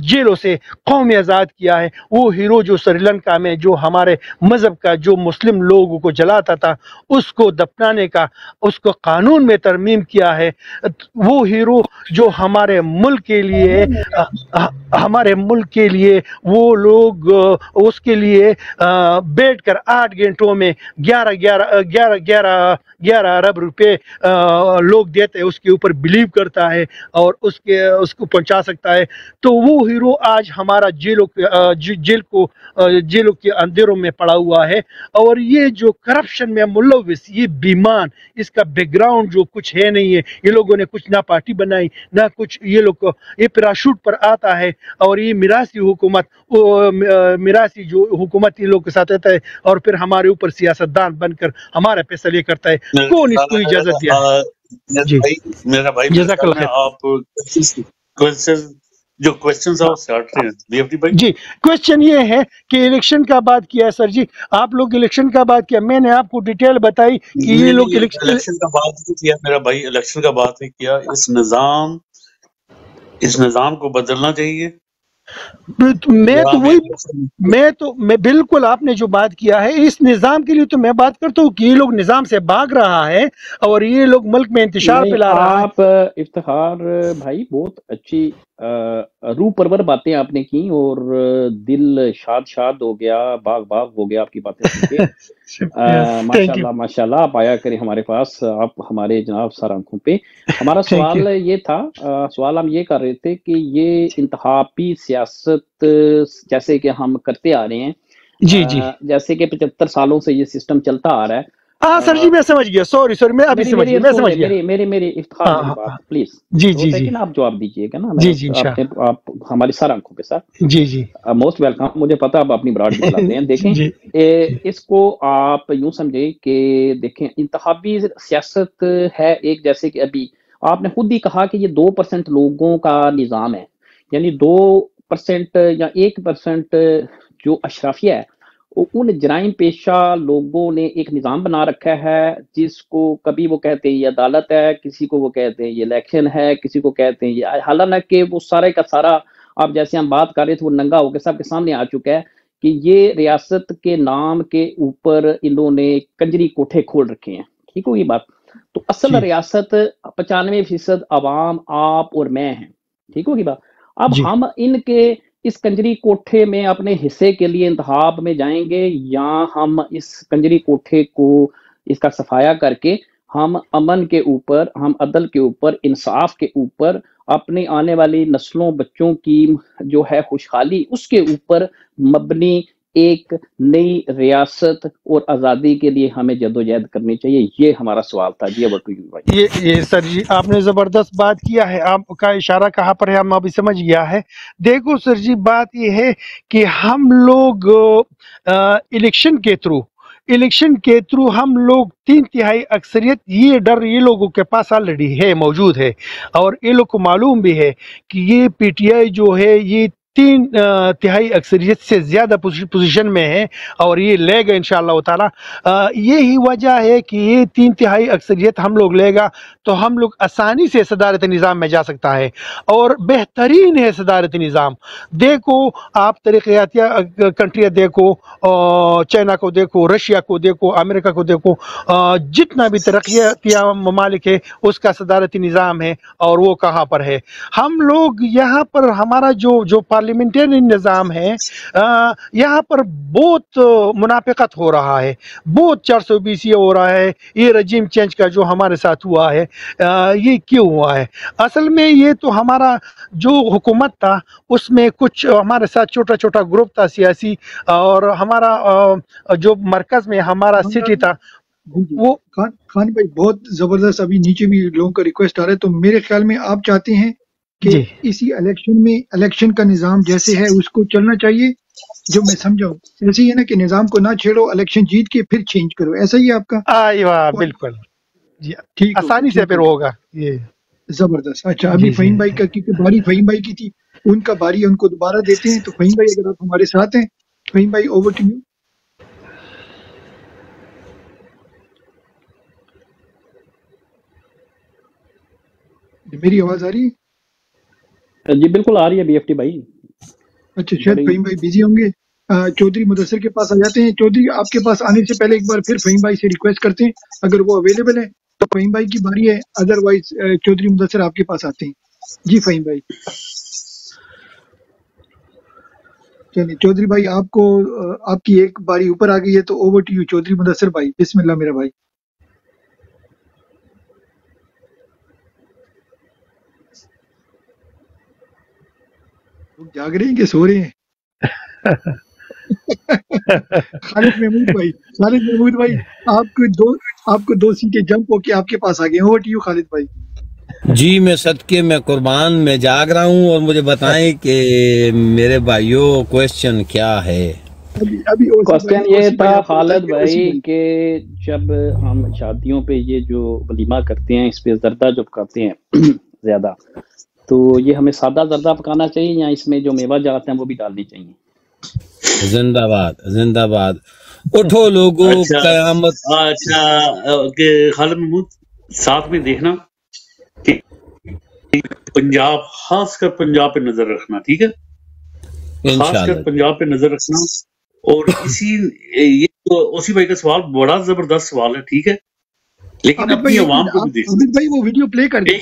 جیلوں سے قوم آزاد کیا ہے، وہ ہیرو جو سری لنکا میں جو ہمارے مذہب کا جو مسلم لوگوں کو جلاتا تھا اس کو دفنانے کا، اس کو قانون میں ترمیم کیا ہے، وہ ہیرو جو ہمارے ملک کے لیے وہ لوگ اس کے لیے بیٹھ کر 8 گھنٹوں میں 11 ارب روپے لوگ دیتے ہیں، اس کے اوپر بلیو کرتا ہے اور اس کو پہنچا سکتا ہے۔ تو وہ ہیرو آج ہمارا جیلوں کے اندھیروں میں پڑا ہوا ہے، اور یہ جو کرپشن میں ملوث یہ بیمان، اس کا بیک گراؤنڈ جو کچھ ہے نہیں ہے، یہ لوگوں نے کچھ نہ پارٹی بنائی نہ کچھ، یہ لوگ یہ پیراشوٹ پر آتا ہے اور یہ میراثی جو حکومت یہ لوگ کے ساتھ رہتا ہے، اور پھر ہمارے اوپر سیاستدان بن کر ہمارا پیسہ لے کرتا ہے۔ کون اس کو اجازت دیا ہے؟ جی
میرا بھائی
جزاک اللہ خیر۔
آپ جو کوشچنز ہیں وہ سٹارٹ ہیں BFD بھائی۔
جی کوشچن یہ ہے کہ الیکشن کا بات کیا ہے سر جی، آپ لوگ الیکشن کا بات کیا، میں نے آپ کو ڈیٹیل بتائی کہ یہ لوگ
الیکشن کا بات نہیں کیا میرا بھائی، الیکشن کا بات نہیں کیا، اس نظام کو بدلنا چاہیے۔
میں بالکل آپ نے جو بات کیا ہے اس نظام کے لیے تو میں بات کرتا ہوں کہ یہ لوگ نظام سے بھاگ رہا ہے اور یہ لوگ ملک میں انتشار پھیلا رہا ہے۔
آپ افتخار بھائی بہت اچھی روح پرور باتیں آپ نے کی اور دل شاد ہو گیا، باغ ہو گیا آپ کی باتیں سن کے۔ ماشاءاللہ آپ آیا کریں ہمارے پاس، آپ ہمارے جناب سر آنکھوں پہ۔ ہمارا سوال یہ تھا، سوال ہم یہ کر رہے تھے کہ یہ انتخابی سیاست جیسے کہ ہم کرتے آ رہے ہیں،
جی جی
جیسے کہ 75 سالوں سے یہ سسٹم چلتا آ رہا ہے۔
ہاں سر جی میں سمجھ گیا، سوری میں ابھی سمجھ گیا،
میری افتخار کی بات پلیز
جی جی جی
آپ جواب دیجیے گا نا،
جی جی
آپ ہماری سر آنکھوں کے ساتھ
جی جی
موسٹ ویلکم۔ مجھے پتا آپ اپنی براڈ دکھلاتے ہیں، دیکھیں اس کو آپ یوں سمجھیں کہ دیکھیں انتخابی سیاست ہے ایک، جیسے کہ ابھی آپ نے خود ہی کہا کہ یہ 2% لوگوں کا نظام ہے، یعنی 2% یا 1% جو اشرافیہ ہے ان جرائم پیشہ لوگوں نے ایک نظام بنا رکھا ہے، جس کو کبھی وہ کہتے ہیں یہ عدالت ہے، کسی کو وہ کہتے ہیں یہ الیکشن ہے، کسی کو کہتے ہیں یہ، حالانکہ وہ سارے کا سارا آپ جیسے ہم بات کر رہے تھے وہ ننگا ہو کے سب کے سامنے آ چکا ہے کہ یہ ریاست کے نام کے اوپر انہوں نے کنجری کوٹھے کھول رکھے ہیں۔ ٹھیک ہوگی بات؟ تو اصل ریاست 95% عوام آپ اور میں ہیں۔ ٹھیک ہوگی بات؟ اب ہم ان کے اس کنجری کوٹھے میں اپنے حصے کے لیے انتخاب میں جائیں گے، یا ہم اس کنجری کوٹھے کو اس کا صفایا کر کے ہم امن کے اوپر، ہم عدل کے اوپر، انصاف کے اوپر، اپنی آنے والی نسلوں بچوں کی جو ہے خوشحالی اس کے اوپر مبنی ایک نئی ریاست اور آزادی کے لیے ہمیں جدوجہد کرنی چاہیے. یہ ہمارا سوال تھا جی. اوور ٹو یو بھائی.
یہ سر جی آپ نے زبردست بات کیا ہے. آپ کا اشارہ کہاں پر ہے ہم ابھی سمجھ گیا ہے. دیکھو سر جی بات یہ ہے کہ ہم لوگ الیکشن کے تھرو ہم لوگ 3/3 اکثریت، یہ ڈر یہ لوگوں کے پاس آلریڈی ہے، موجود ہے، اور یہ لوگ کو معلوم بھی ہے کہ یہ پی ٹی آئی جو ہے یہ 3/3 اکثریت سے زیادہ پوزیشن میں ہے اور یہ لے گا انشاءاللہ تعالی. یہی وجہ ہے کہ یہ 3/3 اکثریت ہم لوگ لے گا تو ہم لوگ آسانی سے صدارت نظام میں جا سکتا ہے، اور بہترین ہے صدارت نظام. دیکھو آپ ترقیاتی کنٹریاں دیکھو، چائنا کو دیکھو، رشیا کو دیکھو، امریکہ کو دیکھو، جتنا بھی ترقیاتی ممالک ہے اس کا صدارتی نظام ہے، اور وہ کہاں پر ہے. ہم لوگ یہاں پر ہمارا جو پارلیمنٹری نظام ہے، یہاں پر بہت منافقت ہو رہا ہے، بہت 420 یہ ہو رہا ہے. یہ رجیم چینج کا جو ہمارے ساتھ ہوا ہے، یہ کیوں ہوا ہے؟ اصل میں یہ تو ہمارا جو حکومت تھا اس میں کچھ ہمارے ساتھ چھوٹا چھوٹا گروپ تھا سیاسی، اور ہمارا جو مرکز میں ہمارا سٹی تھا وہ.
خان بھائی بہت زبردست. ابھی نیچے بھی لوگوں کا ریکویسٹ آ رہا ہے، تو میرے خیال میں آپ چاہتے ہیں کہ
جی
اسی الیکشن میں الیکشن کا نظام جیسے ہے اس کو چلنا چاہیے. جو میں سمجھاؤں ایسے ہی ہے نا کہ نظام کو نہ چھیڑو، الیکشن جیت کے پھر چینج کرو. ایسا ہی ہے آپ کا؟
ایوہ بالکل جی،
ٹھیک
آسانی سے پھر ہوگا یہ.
زبردست. اچھا ابھی
جی
فہیم بھائی کا، کیونکہ باری فہیم بھائی کی تھی، ان کا باری ہے، ان کو دوبارہ دیتے ہیں. تو فہیم بھائی اگر آپ ہمارے ساتھ ہیں، فہیم بھائی اوور ٹو یو. میری آواز آ رہی ہے؟
جی بالکل آ رہی ہے بی ایف ٹی بھائی.
اچھا شاید فہیم بھائی بزی ہوں گے. چودھری مدثر کے پاس آ جاتے ہیں. چودھری آپ کے پاس آنے سے پہلے ایک بار پھر فہیم بھائی سے ریکویسٹ کرتے ہیں اگر وہ اویلیبل ہے تو فہیم بھائی کی باری ہے، ادر وائز چودھری مدثر آپ کے پاس آتے ہیں. جی فہیم بھائی. چلیے چودھری بھائی آپ کو آپ کی ایک باری اوپر آ گئی ہے، تو over to you Chaudhry Mudassar بھائی. بسم اللہ میرا بھائی. جاگ رہے ہیں کہ سو رہے ہیں؟ خالد محمود بھائی آپ کو 2 سیٹیں جمپ ہو کے آپ کے پاس آ گئے. اوور ٹو یو خالد بھائی.
جی میں صدقے میں قربان میں جاگ رہا ہوں، اور مجھے بتائیں کہ میرے بھائیوں کویسچن کیا ہے؟
ابھی
کوسچن یہ تھا خالد بھائی کہ جب ہم شادیوں پہ یہ جو ولیمہ کرتے ہیں اس پہ زردہ جو پکاتے ہیں زیادہ، تو یہ ہمیں سادہ زردہ پکانا چاہیے یا اس میں جو میوہ جاتے ہیں وہ بھی ڈالنی چاہیے؟
زندہ باد زندہ باد. اٹھو لوگوں قیامت.
اچھا کہ خالد محمود ساتھ میں دیکھنا کہ پنجاب، خاص کر پنجاب پہ نظر رکھنا، ٹھیک ہے؟ خاص کر پنجاب پہ نظر رکھنا. اور یہ تو اسی بھائی کا سوال بڑا زبردست سوال ہے، ٹھیک ہے، لیکن اپنی عوام کو بھی دیکھنا.
عابد بھائی وہ ویڈیو پلے کر دیں.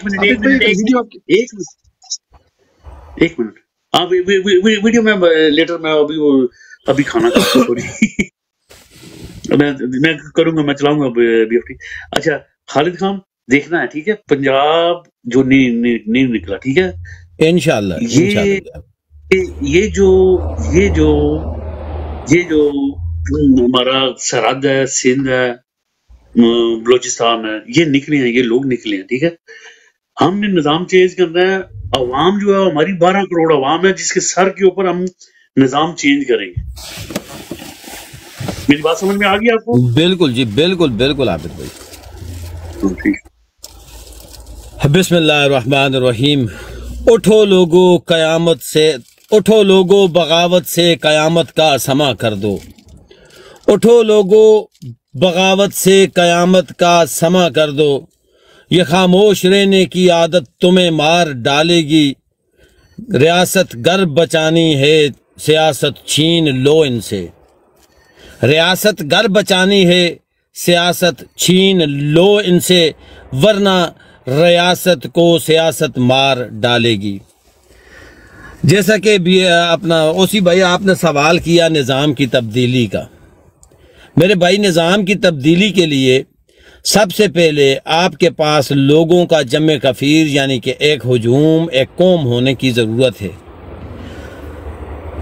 ایک منٹ. ہاں ویڈیو میں لیٹر میں ابھی کھانا کھاتا، سوری میں کروں گا، میں چلاؤں گا بی ایف ٹی. اچھا خالد خان دیکھنا ہے، ٹھیک ہے، پنجاب جو نہیں نکلا، ٹھیک ہے
انشاءاللہ.
یہ جو ہمارا سرحد ہے، سندھ ہے، بلوچستان ہے، یہ نکلے ہیں، یہ لوگ نکلے ہیں، ٹھیک ہے. ہم نے نظام چینج کرنا ہے. عوام جو ہے ہماری 12 کروڑ عوام ہے جس کے سر کے اوپر ہم نظام چینج کریں گے. میری بات سمجھ میں آ گئی آپ کو؟
بالکل جی، بالکل بالکل عابد بھائی. بسم اللہ الرحمن الرحیم. اٹھو لوگو قیامت سے، اٹھو لوگو بغاوت سے قیامت کا سما کر دو. اٹھو لوگو بغاوت سے قیامت کا سما کر دو. یہ خاموش رہنے کی عادت تمہیں مار ڈالے گی. ریاست گر بچانی ہے سیاست چھین لو ان سے. ریاست گر بچانی ہے سیاست چھین لو ان سے، ورنہ ریاست کو سیاست مار ڈالے گی. جیسا کہ اپنا اوسی بھائی آپ نے سوال کیا نظام کی تبدیلی کا. میرے بھائی نظام کی تبدیلی کے لیے سب سے پہلے آپ کے پاس لوگوں کا جمع کثیر یعنی کہ ایک ہجوم، ایک قوم ہونے کی ضرورت ہے.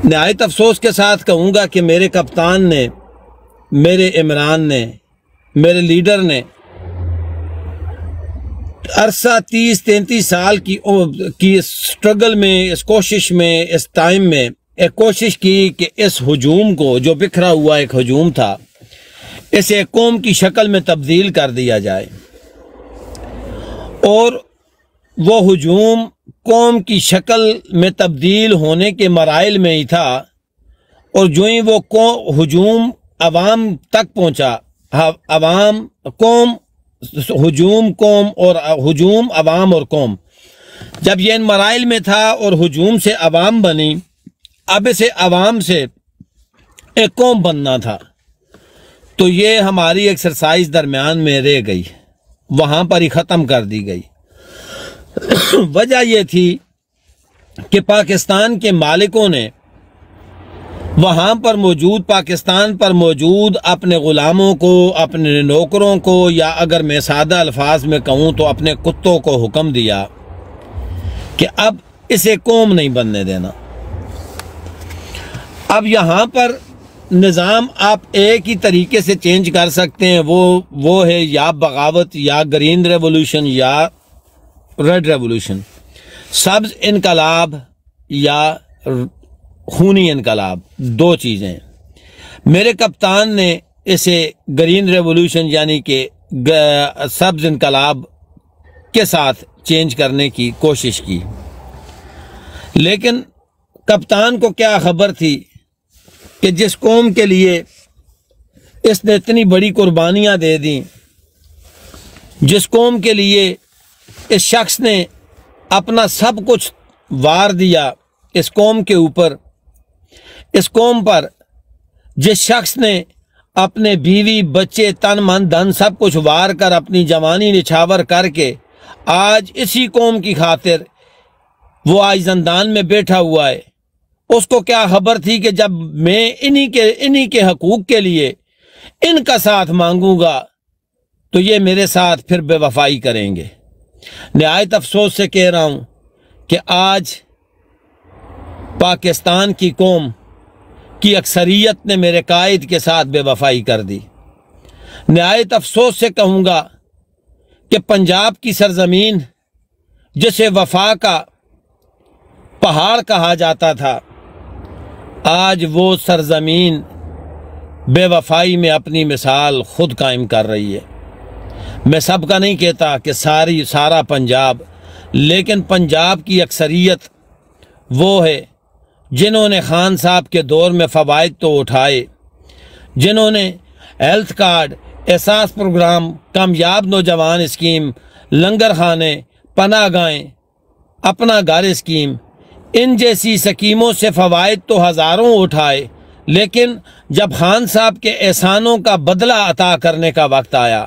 نہایت افسوس کے ساتھ کہوں گا کہ میرے کپتان نے، میرے عمران نے، میرے لیڈر نے عرصہ 30-33 سال کی سٹرگل میں، اس کوشش میں، اس ٹائم میں ایک کوشش کی کہ اس ہجوم کو، جو بکھرا ہوا ایک ہجوم تھا، اسے ایک قوم کی شکل میں تبدیل کر دیا جائے، اور وہ ہجوم قوم کی شکل میں تبدیل ہونے کے مراحل میں ہی تھا، اور جو ہی وہ ہجوم عوام تک پہنچا، عوام قوم، ہجوم قوم، اور ہجوم عوام اور قوم، جب یہ ان مراحل میں تھا اور ہجوم سے عوام بنی، اب اسے عوام سے ایک قوم بننا تھا، تو یہ ہماری ایکسرسائز درمیان میں رہ گئی، وہاں پر ہی ختم کر دی گئی۔ وجہ یہ تھی کہ پاکستان کے مالکوں نے وہاں پر موجود، پاکستان پر موجود اپنے غلاموں کو، اپنے نوکروں کو، یا اگر میں سادہ الفاظ میں کہوں تو اپنے کتوں کو حکم دیا کہ اب اسے قوم نہیں بننے دینا۔ اب یہاں پر نظام آپ ایک ہی طریقے سے چینج کر سکتے ہیں، وہ ہے یا بغاوت، یا گرین ریولوشن، یا ریڈ ریولوشن، سبز انقلاب یا خونی انقلاب، دو چیزیں ہیں۔ میرے کپتان نے اسے گرین ریولوشن یعنی کہ سبز انقلاب کے ساتھ چینج کرنے کی کوشش کی، لیکن کپتان کو کیا خبر تھی کہ جس قوم کے لیے اس نے اتنی بڑی قربانیاں دے دیں، جس قوم کے لیے اس شخص نے اپنا سب کچھ وار دیا، اس قوم کے اوپر، اس قوم پر، جس شخص نے اپنے بیوی، بچے، تن من دھن سب کچھ وار کر، اپنی جوانی نچھاور کر کے آج اسی قوم کی خاطر وہ آج زندان میں بیٹھا ہوا ہے، اس کو کیا خبر تھی کہ جب میں انہی کے حقوق کے لیے ان کا ساتھ مانگوں گا تو یہ میرے ساتھ پھر بے وفائی کریں گے۔ نہایت افسوس سے کہہ رہا ہوں کہ آج پاکستان کی قوم کی اکثریت نے میرے قائد کے ساتھ بے وفائی کر دی۔ نہایت افسوس سے کہوں گا کہ پنجاب کی سرزمین، جسے وفا کا پہاڑ کہا جاتا تھا، آج وہ سرزمین بے وفائی میں اپنی مثال خود قائم کر رہی ہے۔ میں سب کا نہیں کہتا کہ سارا پنجاب، لیکن پنجاب کی اکثریت وہ ہے جنہوں نے خان صاحب کے دور میں فوائد تو اٹھائے، جنہوں نے ہیلتھ کارڈ، احساس پروگرام، کامیاب نوجوان اسکیم، لنگر خانے، پناہ گاہیں، اپنا گھر اسکیم، ان جیسی سکیموں سے فوائد تو ہزاروں اٹھائے، لیکن جب خان صاحب کے احسانوں کا بدلہ عطا کرنے کا وقت آیا،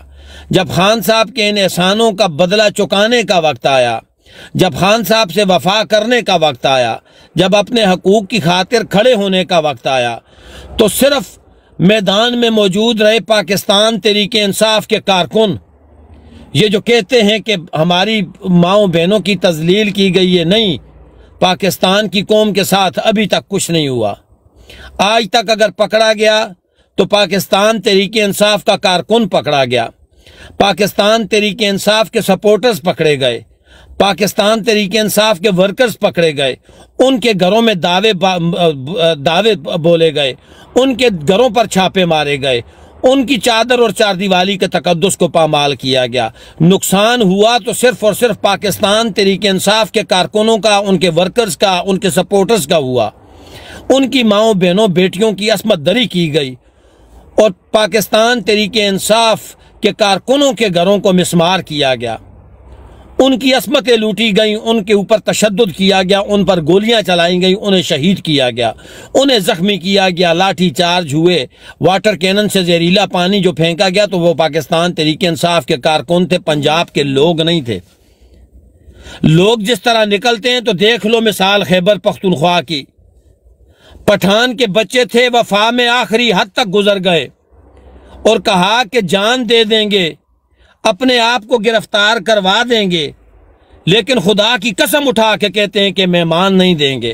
جب خان صاحب کے ان احسانوں کا بدلہ چکانے کا وقت آیا، جب خان صاحب سے وفا کرنے کا وقت آیا، جب اپنے حقوق کی خاطر کھڑے ہونے کا وقت آیا، تو صرف میدان میں موجود رہے پاکستان تحریک انصاف کے کارکن، یہ جو کہتے ہیں کہ ہماری ماؤں بہنوں کی تذلیل کی گئی ہے، نہیں، پاکستان کی قوم کے ساتھ ابھی تک کچھ نہیں ہوا۔ آج تک اگر پکڑا گیا تو پاکستان تحریک انصاف کا کارکن پکڑا گیا، پاکستان تحریک انصاف کے سپورٹرز پکڑے گئے، پاکستان تحریک انصاف کے ورکرز پکڑے گئے، ان کے گھروں میں دعوے بولے گئے، ان کے گھروں پر چھاپے مارے گئے، ان کی چادر اور چاردیوالی کے تقدس کو پامال کیا گیا۔ نقصان ہوا تو صرف اور صرف پاکستان تحریک انصاف کے کارکنوں کا، ان کے ورکرز کا، ان کے سپورٹرز کا ہوا۔ ان کی ماؤں بہنوں بیٹیوں کی عصمت دری کی گئی، اور پاکستان تحریک انصاف کے کارکنوں کے گھروں کو مسمار کیا گیا، ان کی عصمتیں لوٹی گئیں، ان کے اوپر تشدد کیا گیا، ان پر گولیاں چلائی گئیں، انہیں شہید کیا گیا، انہیں زخمی کیا گیا، لاٹھی چارج ہوئے، واٹر کینن سے زہریلا پانی جو پھینکا گیا تو وہ پاکستان تحریک انصاف کے کارکن تھے، پنجاب کے لوگ نہیں تھے۔ لوگ جس طرح نکلتے ہیں تو دیکھ لو مثال خیبر پختونخوا کی، پٹھان کے بچے تھے، وفا میں آخری حد تک گزر گئے اور کہا کہ جان دے دیں گے، اپنے آپ کو گرفتار کروا دیں گے، لیکن خدا کی قسم اٹھا کے کہتے ہیں کہ مہمان نہیں دیں گے۔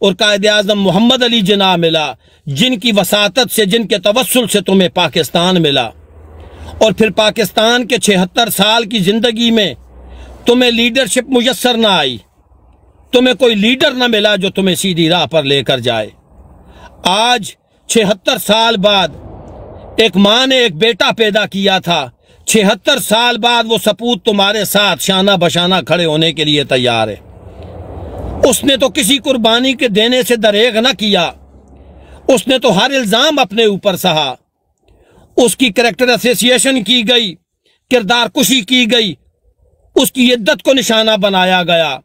اور قائد اعظم محمد علی جناح ملا، جن کی وساطت سے، جن کے توسل سے تمہیں پاکستان ملا، اور پھر پاکستان کے 76 سال کی زندگی میں تمہیں لیڈرشپ میسر نہ آئی، تمہیں کوئی لیڈر نہ ملا جو تمہیں سیدھی راہ پر لے کر جائے۔ آج 76 سال بعد ایک ماں نے ایک بیٹا پیدا کیا تھا، 76 سال بعد وہ سپوت تمہارے ساتھ شانہ بشانہ کھڑے ہونے کے لیے تیار ہے۔ اس نے تو کسی قربانی کے دینے سے دریغ نہ کیا، اس نے تو ہر الزام اپنے اوپر سہا، اس کی کریکٹر ایسوسیشن کی گئی، کردار کشی کی گئی، اس کی عدت کو نشانہ بنایا گیا،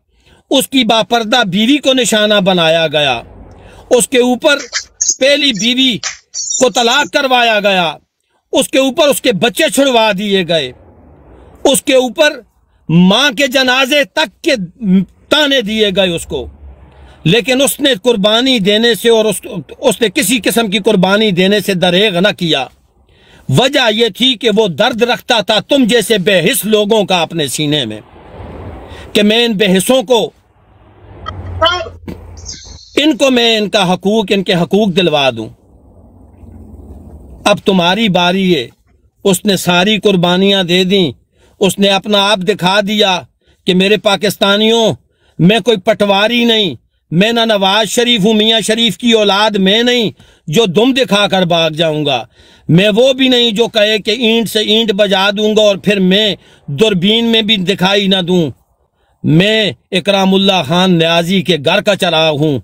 اس کی باپردہ بیوی کو نشانہ بنایا گیا، اس کے اوپر پہلی بیوی کو طلاق کروایا گیا، اس کے اوپر اس کے بچے چھڑوا دیے گئے، اس کے اوپر ماں کے جنازے تک کے تانے دیے گئے اس کو، لیکن اس نے قربانی دینے سے اور اس نے کسی قسم کی قربانی دینے سے دریغ نہ کیا۔ وجہ یہ تھی کہ وہ درد رکھتا تھا تم جیسے بے حس لوگوں کا اپنے سینے میں، کہ میں ان بے حسوں کو، میں ان کے حقوق دلوا دوں۔ اب تمہاری باری ہے۔ اس نے ساری قربانیاں دے دیں، اس نے اپنا آپ دکھا دیا کہ میرے پاکستانیوں، میں کوئی پٹواری نہیں، میں نہ نواز شریف ہوں، میاں شریف کی اولاد میں نہیں جو دم دکھا کر بھاگ جاؤں گا، میں وہ بھی نہیں جو کہے کہ اینٹ سے اینٹ بجا دوں گا اور پھر میں دوربین میں بھی دکھائی نہ دوں۔ میں اکرام اللہ خان نیازی کے گھر کا چراغ ہوں،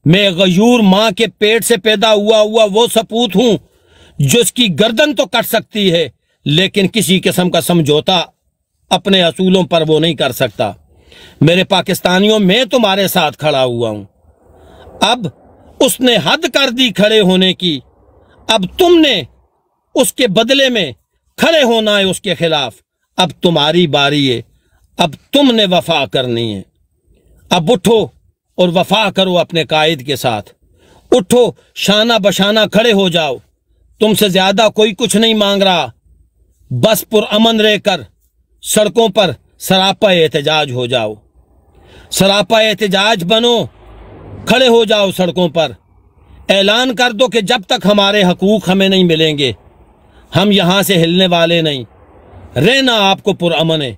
میں غیور ماں کے پیٹ سے پیدا ہوا وہ سپوت ہوں جس کی گردن تو کٹ سکتی ہے لیکن کسی قسم کا سمجھوتا اپنے اصولوں پر وہ نہیں کر سکتا۔ میرے پاکستانیوں، میں تمہارے ساتھ کھڑا ہوا ہوں۔ اب اس نے حد کر دی کھڑے ہونے کی، اب تم نے اس کے بدلے میں کھڑے ہونا ہے اس کے خلاف۔ اب تمہاری باری ہے، اب تم نے وفا کرنی ہے۔ اب اٹھو اور وفا کرو اپنے قائد کے ساتھ، اٹھو، شانہ بشانہ کھڑے ہو جاؤ۔ تم سے زیادہ کوئی کچھ نہیں مانگ رہا، بس پرامن رہ کر سڑکوں پر سراپا احتجاج ہو جاؤ، سراپا احتجاج بنو، کھڑے ہو جاؤ سڑکوں پر، اعلان کر دو کہ جب تک ہمارے حقوق ہمیں نہیں ملیں گے ہم یہاں سے ہلنے والے نہیں۔ رہنا آپ کو پرامن ہے،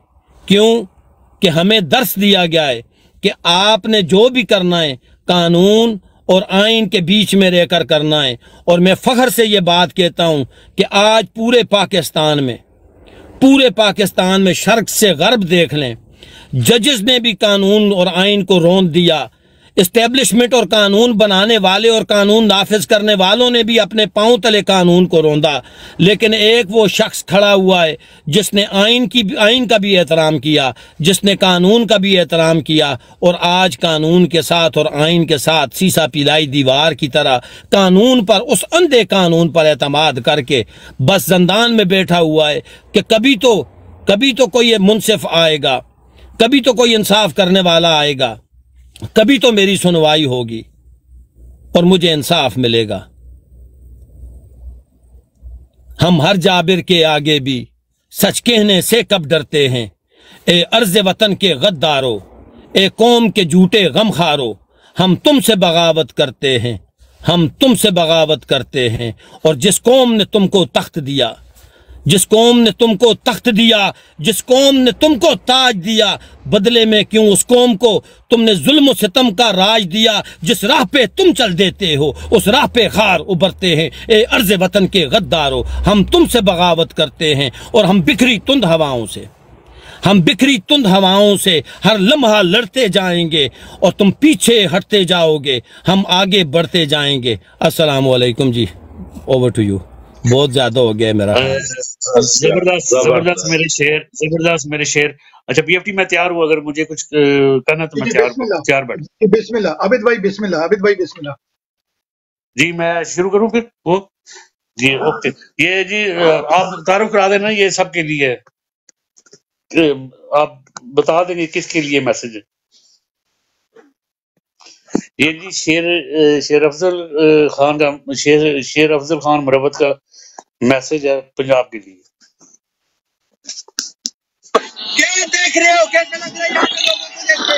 کیوں کہ ہمیں درس دیا گیا ہے کہ آپ نے جو بھی کرنا ہے قانون اور آئین کے بیچ میں رہ کر کرنا ہے۔ اور میں فخر سے یہ بات کہتا ہوں کہ آج پورے پاکستان میں شرق سے غرب دیکھ لیں، ججز نے بھی قانون اور آئین کو روند دیا، اسٹیبلشمنٹ اور قانون بنانے والے اور قانون نافذ کرنے والوں نے بھی اپنے پاؤں تلے قانون کو روندا، لیکن ایک وہ شخص کھڑا ہوا ہے جس نے آئین کا بھی احترام کیا، جس نے قانون کا بھی احترام کیا، اور آج قانون کے ساتھ اور آئین کے ساتھ سیسا پلائی دیوار کی طرح قانون پر، اس اندھے قانون پر اعتماد کر کے بس زندان میں بیٹھا ہوا ہے کہ کبھی تو کوئی منصف آئے گا، کبھی تو کوئی انصاف کرنے والا آئے گا، کبھی تو میری سنوائی ہوگی اور مجھے انصاف ملے گا۔ ہم ہر جابر کے آگے بھی سچ کہنے سے کب ڈرتے ہیں، اے ارض وطن کے غدارو، اے قوم کے جھوٹے غم خارو، ہم تم سے بغاوت کرتے ہیں، ہم تم سے بغاوت کرتے ہیں۔ اور جس قوم نے تم کو تخت دیا، جس قوم نے تم کو تخت دیا، جس قوم نے تم کو تاج دیا، بدلے میں کیوں اس قوم کو تم نے ظلم و ستم کا راج دیا؟ جس راہ پہ تم چل دیتے ہو اس راہ پہ خار ابھرتے ہیں، اے ارض وطن کے غدارو، ہم تم سے بغاوت کرتے ہیں۔ اور ہم بکھری تند ہواؤں سے ہر لمحہ لڑتے جائیں گے اور تم پیچھے ہٹتے جاؤ گے، ہم آگے بڑھتے جائیں گے۔ السلام علیکم جی، اوور ٹو یو۔ بہت زیادہ ہو گیا میرا۔
زبردست میرے شیر۔ اچھا پی ایف ٹی میں تیار ہوں، اگر مجھے کچھ کرنا تو میں تیار بیٹھ۔
بسم اللہ عابد بھائی، بسم اللہ۔
جی میں شروع کروں پھر؟ وہ جی اوکے، یہ جی آپ تعارف کرا دینا، یہ سب کے لیے ہے، آپ بتا دیں گے کس کے لیے میسج ہے۔ یہ جی شیر افضل خان کا، شیر افضل خان مروت کا میسج ہے پنجاب کے لیے۔
کیا دیکھ رہے ہو، کیسا لگ رہا ہے یہاں کے لوگوں کو دیکھ کے؟